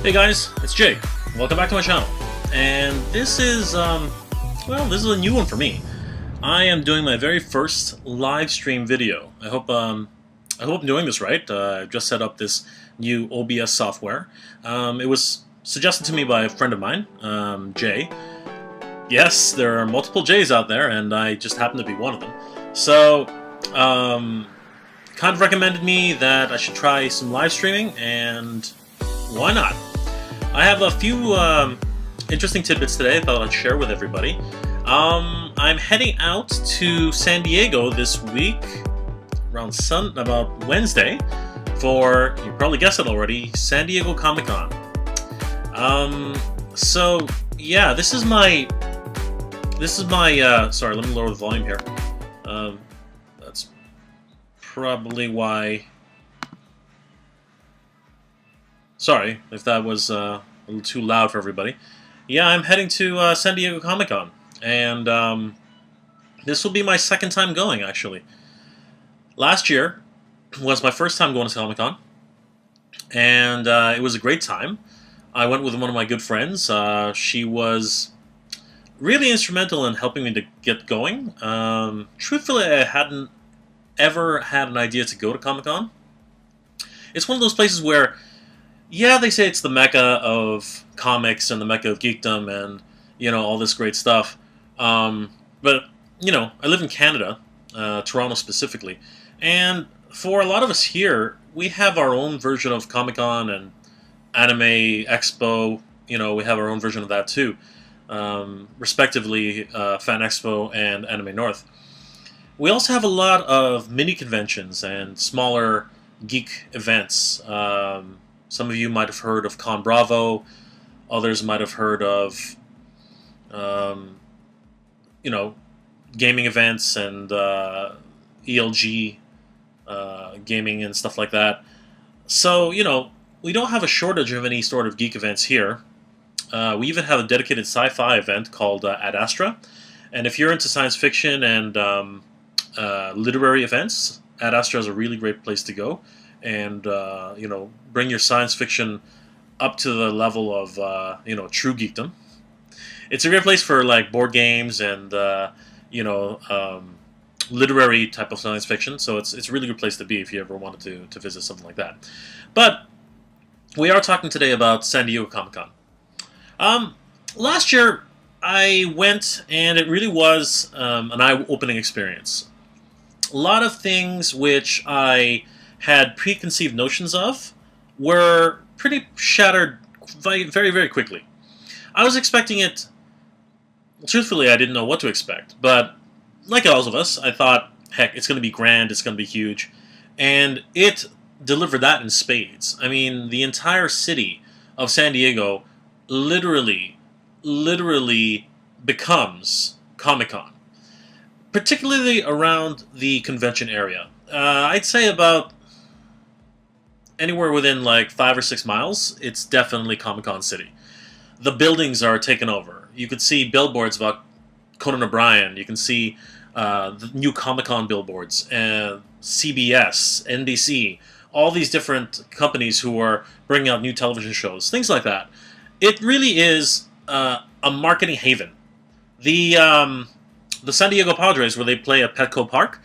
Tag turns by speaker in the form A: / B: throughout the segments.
A: Hey guys, it's Jake. Welcome back to my channel. And this is, well, this is a new one for me. I am doing my very first live stream video. I hope I'm doing this right. I just set up this new OBS software. It was suggested to me by a friend of mine, Jay. Yes, there are multiple Jays out there, and I just happen to be one of them. So, kind of recommended me that I should try some live streaming, and why not? I have a few interesting tidbits today I thought I'd share with everybody. I'm heading out to San Diego this week, around about Wednesday, for, you probably guessed it already, San Diego Comiccon. So yeah, this is my sorry, let me lower the volume here. That's probably why. Sorry if that was a little too loud for everybody. Yeah, I'm heading to San Diego Comiccon, and this will be my second time going, actually. Last year was my first time going to Comicon, and it was a great time. I went with one of my good friends. She was really instrumental in helping me to get going. Truthfully, I hadn't ever had an idea to go to Comic-Con. It's one of those places where, yeah, they say it's the mecca of comics and the mecca of geekdom and, you know, all this great stuff. But, you know, I live in Canada, Toronto specifically, and for a lot of us here, we have our own version of Comic-Con and Anime Expo. You know, we have our own version of that too. Respectively, Fan Expo and Anime North. We also have a lot of mini conventions and smaller geek events. Some of you might have heard of Con Bravo. Others might have heard of, you know, gaming events and ELG gaming and stuff like that. So, you know, we don't have a shortage of any sort of geek events here. We even have a dedicated sci-fi event called Ad Astra. And if you're into science fiction and literary events, Ad Astra is a really great place to go. And, you know, bring your science fiction up to the level of, you know, true geekdom. It's a great place for, like, board games and, you know, literary type of science fiction. So it's a really good place to be if you ever wanted to visit something like that. But we are talking today about San Diego Comic-Con. Last year, I went, and it really was an eye-opening experience. A lot of things which I had preconceived notions of were pretty shattered very, very quickly. I was expecting it. Truthfully, I didn't know what to expect, but like all of us, I thought, heck, it's going to be grand, it's going to be huge, and it delivered that in spades. I mean, the entire city of San Diego literally becomes Comic-Con, particularly around the convention area. I'd say about anywhere within like 5 or 6 miles, it's definitely Comic-Con City. The buildings are taken over. You could see billboards about Conan O'Brien. You can see the new Comic-Con billboards, CBS, NBC, all these different companies who are bringing out new television shows, things like that. It really is a marketing haven. The San Diego Padres, where they play at Petco Park,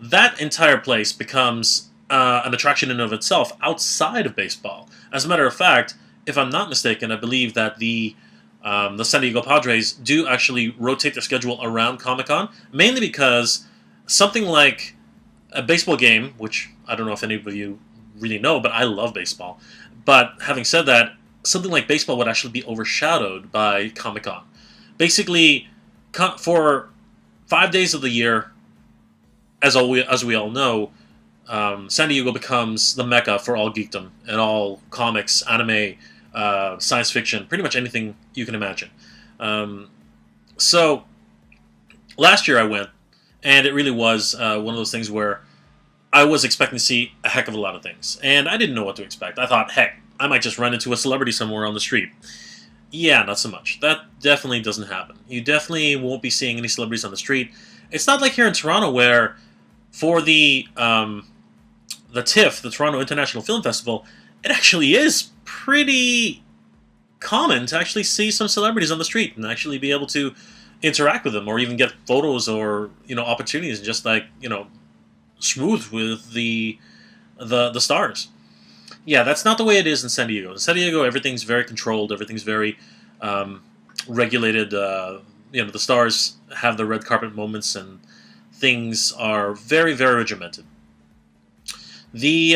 A: that entire place becomes an attraction in and of itself outside of baseball. As a matter of fact, if I'm not mistaken, I believe that the San Diego Padres do actually rotate their schedule around Comic-Con, mainly because something like a baseball game, which I don't know if any of you really know, but I love baseball. But having said that, something like baseball would actually be overshadowed by Comic-Con. Basically, for 5 days of the year, as we all know, San Diego becomes the mecca for all geekdom and all comics, anime, science fiction, pretty much anything you can imagine. So, last year I went, and it really was one of those things where I was expecting to see a heck of a lot of things, and I didn't know what to expect. I thought, heck, I might just run into a celebrity somewhere on the street. Yeah, not so much. That definitely doesn't happen. You definitely won't be seeing any celebrities on the street. It's not like here in Toronto where, for the TIFF, the Toronto International Film Festival, it actually is pretty common to actually see some celebrities on the street and actually be able to interact with them, or even get photos or opportunities, and just like smooth with the stars. Yeah, that's not the way it is in San Diego. In San Diego, everything's very controlled. Everything's very regulated. The stars have the red carpet moments, and things are very, very regimented. The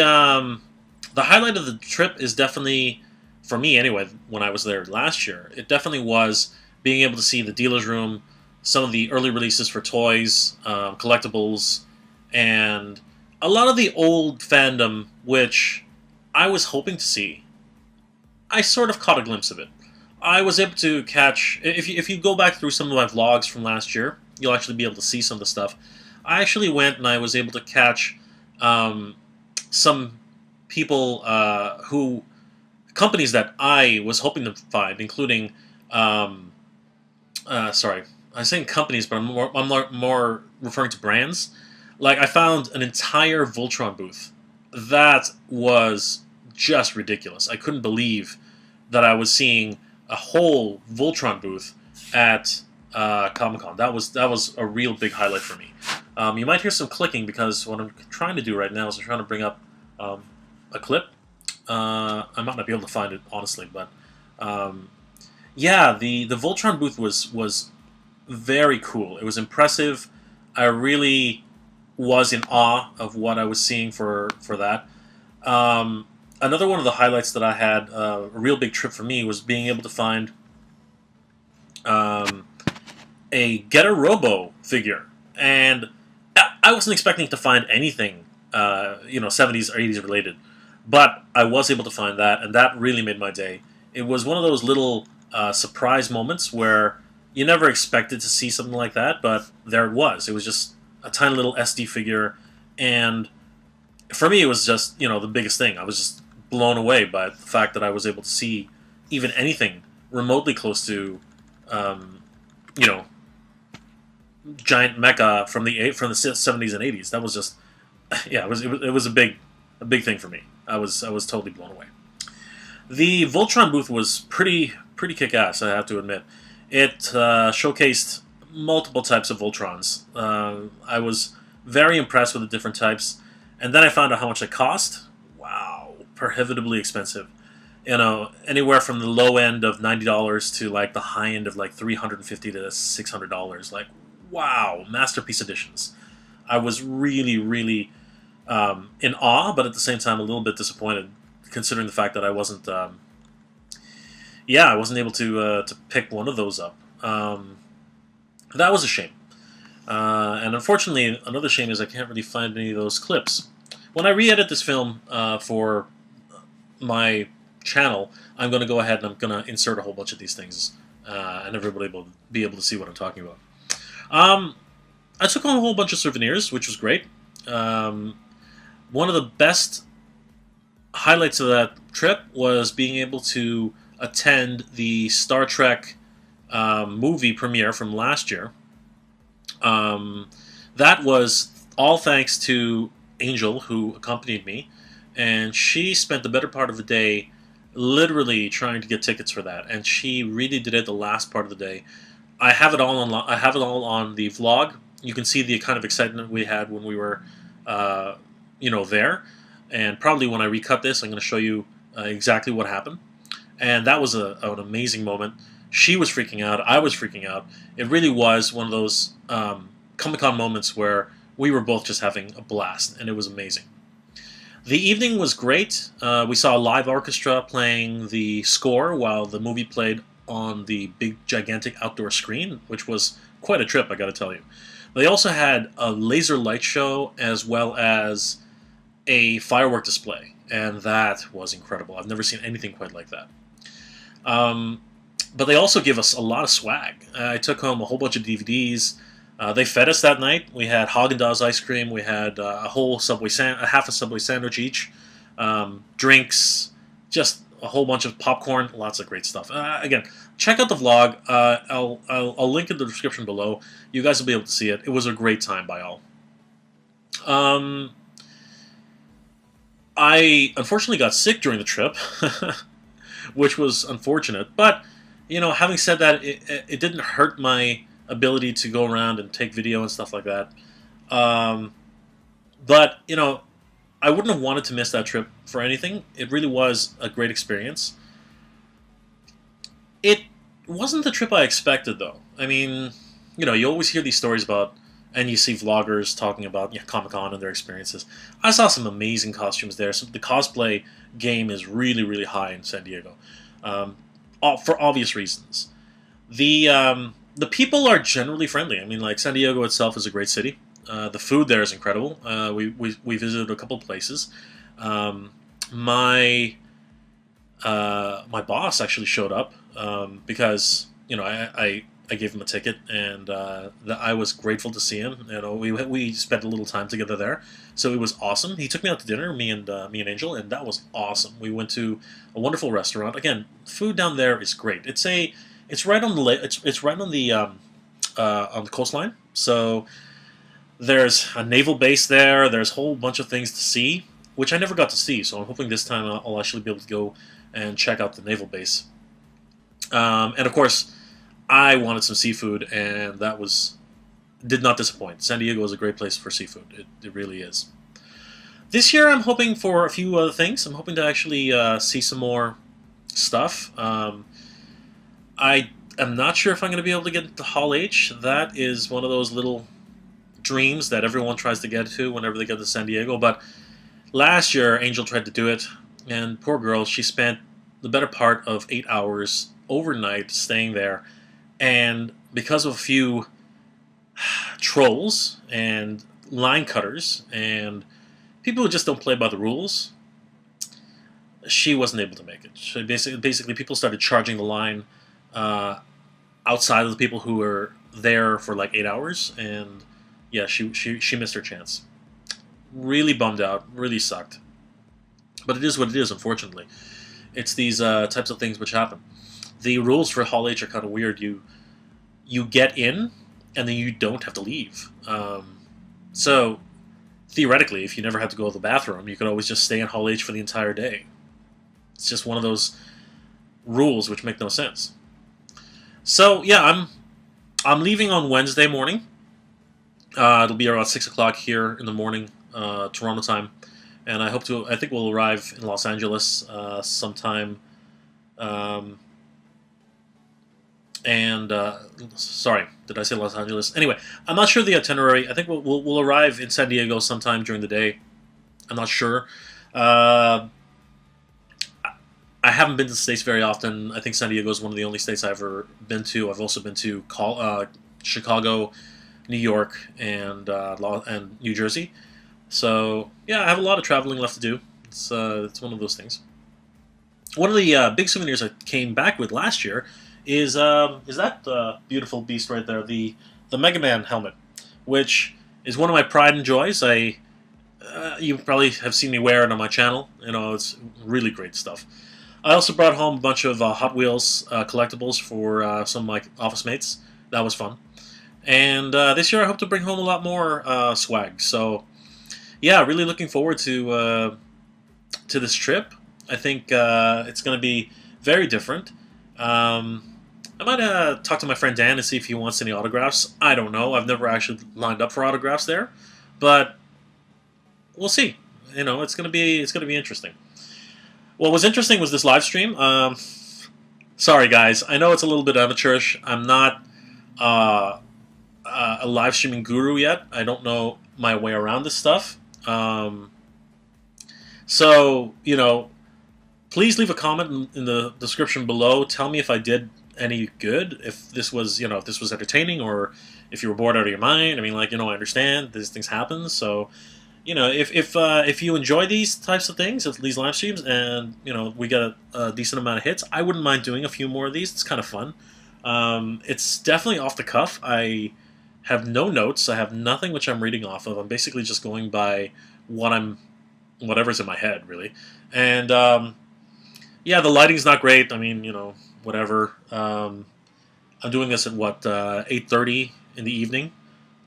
A: highlight of the trip is definitely, for me anyway, when I was there last year, it definitely was being able to see the dealer's room, some of the early releases for toys, collectibles, and a lot of the old fandom, which I was hoping to see. I sort of caught a glimpse of it. I was able to catch, if you go back through some of my vlogs from last year, you'll actually be able to see some of the stuff. I actually went and I was able to catch some people companies that I was hoping to find, including, sorry, I'm saying companies, but I'm more referring to brands. Like, I found an entire Voltron booth. That was just ridiculous. I couldn't believe that I was seeing a whole Voltron booth at Comicon. That was a real big highlight for me. You might hear some clicking because what I'm trying to do right now is I'm trying to bring up a clip. I might not be able to find it, honestly, but yeah, the Voltron booth was very cool. It was impressive. I really was in awe of what I was seeing for that. Another one of the highlights that I had, a real big trip for me, was being able to find a Getter Robo figure, and I wasn't expecting to find anything, 70s or 80s related, but I was able to find that, and that really made my day. It was one of those little surprise moments where you never expected to see something like that, but there it was. It was just a tiny little SD figure, and for me, it was just the biggest thing. I was just blown away by the fact that I was able to see even anything remotely close to, giant mecha from the 70s and 80s. That was just, yeah, it was a big thing for me. I was totally blown away. The Voltron booth was pretty kick-ass, I have to admit. It showcased multiple types of Voltrons. I was very impressed with the different types, and then I found out how much they cost. Wow, prohibitively expensive. Anywhere from the low end of $90 to like the high end of like $350 to $600. Like, wow, masterpiece editions. I was really in awe, but at the same time a little bit disappointed, considering the fact that I wasn't able to pick one of those up. That was a shame. And unfortunately, another shame is I can't really find any of those clips. When I re-edit this film for my channel, I'm going to go ahead and I'm going to insert a whole bunch of these things, and everybody will be able to see what I'm talking about. I took home a whole bunch of souvenirs, which was great. One of the best highlights of that trip was being able to attend the Star Trek movie premiere from last year. That was all thanks to Angel, who accompanied me, and she spent the better part of the day literally trying to get tickets for that, and she really did it the last part of the day. I have it all on the vlog. You can see the kind of excitement we had when we were there, and probably when I recut this, I'm going to show you exactly what happened. And that was an amazing moment. She was freaking out. I was freaking out. It really was one of those Comic-Con moments where we were both just having a blast, and it was amazing. The evening was great. We saw a live orchestra playing the score while the movie played on the big, gigantic outdoor screen, which was quite a trip, I gotta tell you. They also had a laser light show as well as a firework display, and that was incredible. I've never seen anything quite like that. But they also give us a lot of swag. I took home a whole bunch of DVDs. They fed us that night. We had Haagen-Dazs ice cream. We had a whole half a Subway sandwich each. Drinks, just a whole bunch of popcorn. Lots of great stuff. Again, check out the vlog. I'll link in the description below. You guys will be able to see it. It was a great time by all. I unfortunately got sick during the trip. which was unfortunate. But having said that, it didn't hurt my ability to go around and take video and stuff like that. Um, but I wouldn't have wanted to miss that trip for anything. It really was a great experience. It wasn't the trip I expected, though. I mean, you always hear these stories about, and you see vloggers talking about Comic-Con and their experiences. I saw some amazing costumes there. So the cosplay game is really, really high in San Diego, for obvious reasons. The people are generally friendly. I mean, like, San Diego itself is a great city. The food there is incredible. We visited a couple places. My my boss actually showed up because I gave him a ticket, and I was grateful to see him. We spent a little time together there, so it was awesome. He took me out to dinner, me and Angel, and that was awesome. We went to a wonderful restaurant. Again, food down there is great. It's right on the it's right on the coastline. So there's a naval base there. There's a whole bunch of things to see, which I never got to see. So I'm hoping this time I'll actually be able to go and check out the naval base. And of course, I wanted some seafood, and that did not disappoint. San Diego is a great place for seafood. It really is. This year, I'm hoping for a few other things. I'm hoping to actually see some more stuff. I am not sure if I'm going to be able to get into Hall H. That is one of those little dreams that everyone tries to get to whenever they get to San Diego. But last year, Angel tried to do it, and poor girl, she spent the better part of 8 hours overnight staying there. And because of a few trolls and line cutters and people who just don't play by the rules, she wasn't able to make it. So basically, people started charging the line outside of the people who were there for like 8 hours, and yeah, she missed her chance. Really bummed out. Really sucked. But it is what it is, unfortunately. It's these types of things which happen. The rules for Hall H are kind of weird. You get in, and then you don't have to leave. So, theoretically, if you never had to go to the bathroom, you could always just stay in Hall H for the entire day. It's just one of those rules which make no sense. So, yeah, I'm leaving on Wednesday morning. It'll be around 6 o'clock here in the morning, Toronto time. And I think we'll arrive in Los Angeles sometime. Sorry, did I say Los Angeles? Anyway, I'm not sure the itinerary. I think we'll arrive in San Diego sometime during the day. I'm not sure. I haven't been to the States very often. I think San Diego is one of the only states I've ever been to. I've also been to Chicago, New York, and New Jersey. So yeah, I have a lot of traveling left to do. It's one of those things. One of the big souvenirs I came back with last year is that beautiful beast right there, the Mega Man helmet, which is one of my pride and joys. You probably have seen me wear it on my channel. It's really great stuff. I also brought home a bunch of Hot Wheels collectibles for some of my office mates. That was fun. And this year I hope to bring home a lot more swag. So yeah, really looking forward to this trip. I think it's going to be very different. I might talk to my friend Dan and see if he wants any autographs. I don't know. I've never actually lined up for autographs there, but we'll see. It's gonna be interesting. What was interesting was this live stream. Sorry guys, I know it's a little bit amateurish. I'm not a live streaming guru yet. I don't know my way around this stuff. So please leave a comment in the description below. Tell me if I did any good, if this was entertaining, or if you were bored out of your mind. I mean, I understand these things happen. So, if you enjoy these types of things, these live streams, and we get a decent amount of hits, I wouldn't mind doing a few more of these. It's kind of fun. It's definitely off the cuff. I have no notes. I have nothing which I'm reading off of. I'm basically just going by whatever's in my head, really. And yeah, the lighting's not great. I mean, whatever. I'm doing this at 8:30 in the evening.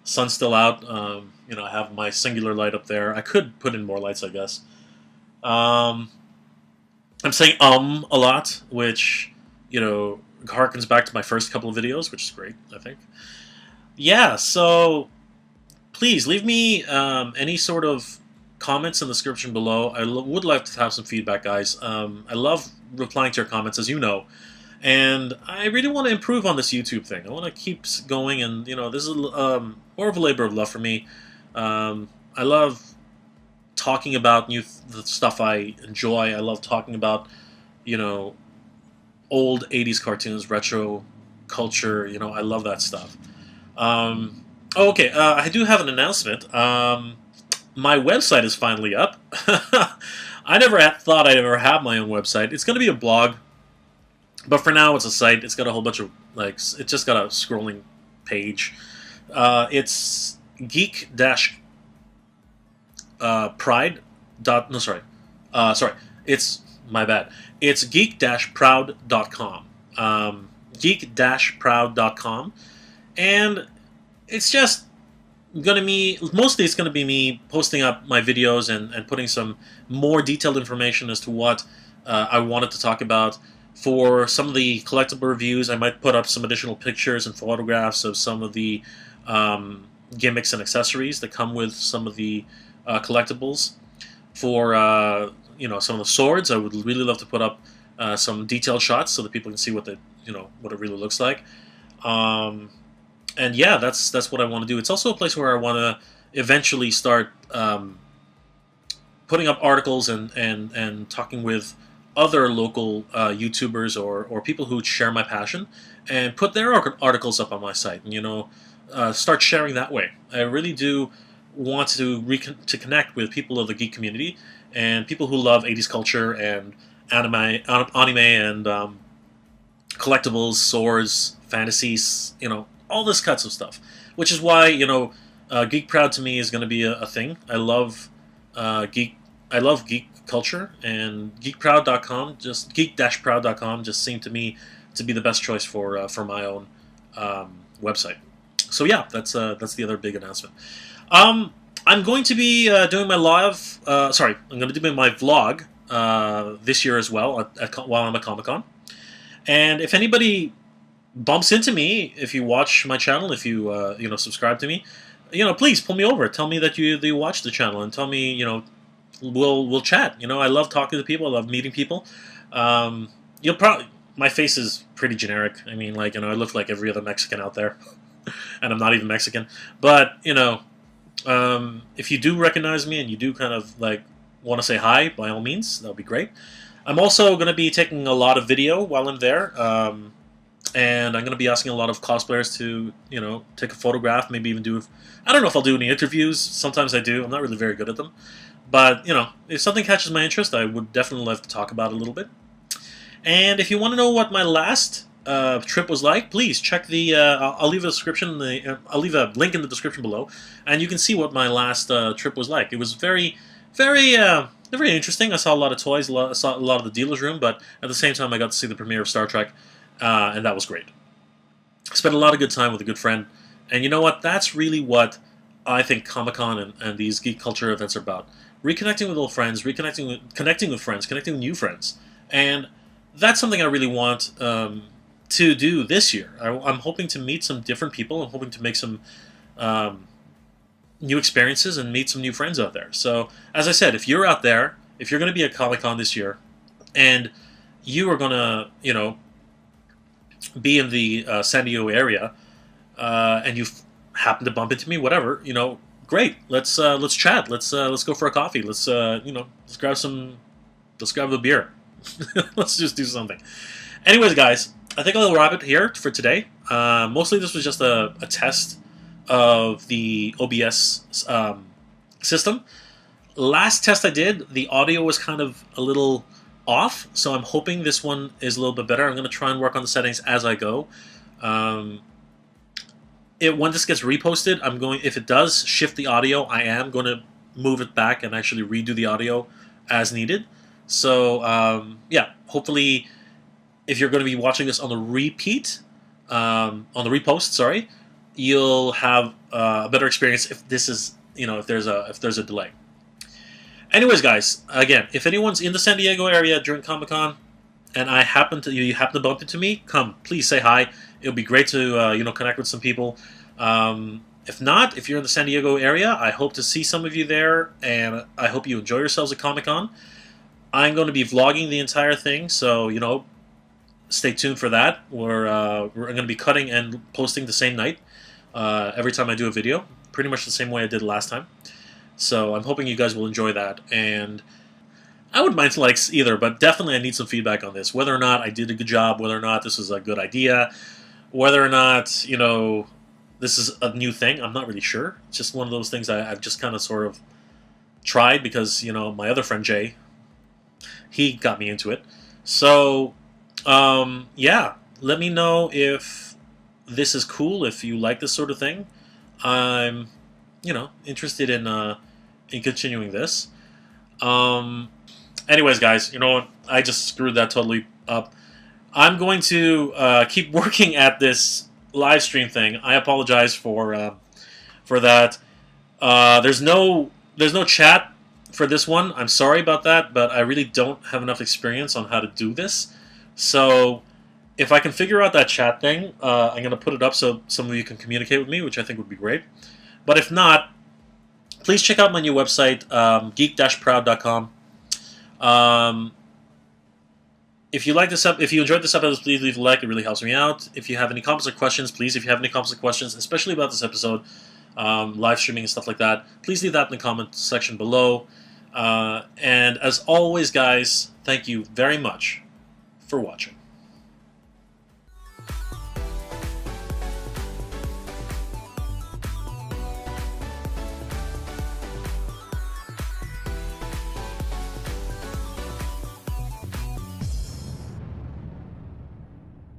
A: Sun's still out. I have my singular light up there. I could put in more lights, I guess. I'm saying a lot, which, harkens back to my first couple of videos, which is great, I think. Yeah, so please leave me any sort of comments in the description below. I would like to have some feedback, guys. I love replying to your comments, as you know. And I really want to improve on this YouTube thing. I want to keep going, and this is more of a labor of love for me. I love talking about the stuff I enjoy. I love talking about you know old '80s cartoons, retro culture. I love that stuff. Oh, okay, I do have an announcement. My website is finally up. I never thought I'd ever have my own website. It's going to be a blog. But for now, it's a site. It's got a whole bunch of it's just got a scrolling page. It's geek dash pride dot no sorry sorry it's my bad. It's geek-proud.com. Geek-proud.com, and it's just gonna be mostly it's gonna be me posting up my videos and putting some more detailed information as to what I wanted to talk about. For some of the collectible reviews, I might put up some additional pictures and photographs of some of the gimmicks and accessories that come with some of the collectibles. For some of the swords, I would really love to put up some detailed shots so that people can see what what it really looks like. And yeah, that's what I want to do. It's also a place where I want to eventually start putting up articles and talking with other local YouTubers or people who share my passion, and put their articles up on my site, and start sharing that way. I really do want to connect with people of the geek community and people who love '80s culture and anime and collectibles, swords, fantasies, all this kinds of stuff. Which is why Geek Proud to me is going to be a thing. I love geek. I love geek culture, and geek-proud.com, just geek-proud.com, just seemed to me to be the best choice for my own website. So yeah, that's the other big announcement. I'm going to be doing my live. I'm going to do my vlog this year as well while I'm at Comicon. And if anybody bumps into me, if you watch my channel, if you subscribe to me, please pull me over. Tell me that you watch the channel, and tell me we'll chat. I love talking to people. I love meeting people. You'll probably my face is pretty generic. I mean, I look like every other Mexican out there, and I'm not even Mexican. But if you do recognize me and you do kind of want to say hi, by all means, that'll be great. I'm also going to be taking a lot of video while I'm there, and I'm going to be asking a lot of cosplayers to take a photograph, maybe even do. I don't know if I'll do any interviews. Sometimes I do. I'm not really very good at them. But, if something catches my interest, I would definitely love to talk about it a little bit. And if you want to know what my last trip was like, please check the. I'll leave a description. I'll leave a link in the description below, and you can see what my last trip was like. It was very, very, very interesting. I saw a lot of toys. I saw a lot of the dealer's room, but at the same time, I got to see the premiere of Star Trek, and that was great. I spent a lot of good time with a good friend, and you know what? That's really what I think Comic-Con and these geek culture events are about. Reconnecting with old friends, connecting with friends, connecting with new friends. And that's something I really want to do this year. I'm hoping to meet some different people. I'm hoping to make some new experiences and meet some new friends out there. So, as I said, if you're out there, if you're going to be at Comic-Con this year, and you are going to, be in the San Diego area, and you happen to bump into me, whatever, great. Let's chat. Let's go for a coffee. Let's grab the beer. Let's just do something. Anyways, guys, I think I'll wrap it here for today. Mostly this was just a test of the OBS system. Last test I did, the audio was kind of a little off, so I'm hoping this one is a little bit better. I'm going to try and work on the settings as I go. When this gets reposted, if it does shift the audio, I am going to move it back and actually redo the audio as needed. So, yeah, hopefully, if you're going to be watching this on the repost, sorry, you'll have a better experience if this is, if there's a delay. Anyways, guys, again, if anyone's in the San Diego area during Comic-Con, and you happen to bump into me, come, please say hi. It would be great to connect with some people. If not, if you're in the San Diego area, I hope to see some of you there, and I hope you enjoy yourselves at Comic-Con. I'm going to be vlogging the entire thing, so stay tuned for that. We're going to be cutting and posting the same night every time I do a video, pretty much the same way I did last time. So I'm hoping you guys will enjoy that, and I wouldn't mind likes either, but definitely I need some feedback on this. Whether or not I did a good job, whether or not this was a good idea, whether or not, this is a new thing, I'm not really sure. It's just one of those things I've just kind of sort of tried because, my other friend Jay, he got me into it. So, yeah, let me know if this is cool, if you like this sort of thing. I'm, interested in continuing this. Anyways, guys, you know what? I just screwed that totally up. I'm going to keep working at this live stream thing. I apologize for that. There's no chat for this one. I'm sorry about that, but I really don't have enough experience on how to do this. So if I can figure out that chat thing, I'm going to put it up so some of you can communicate with me, which I think would be great. But if not, please check out my new website, geek-proud.com. If you enjoyed this episode, please leave a like. It really helps me out. If you have any comments or questions, please, especially about this episode, live streaming and stuff like that, please leave that in the comment section below. And as always, guys, thank you very much for watching.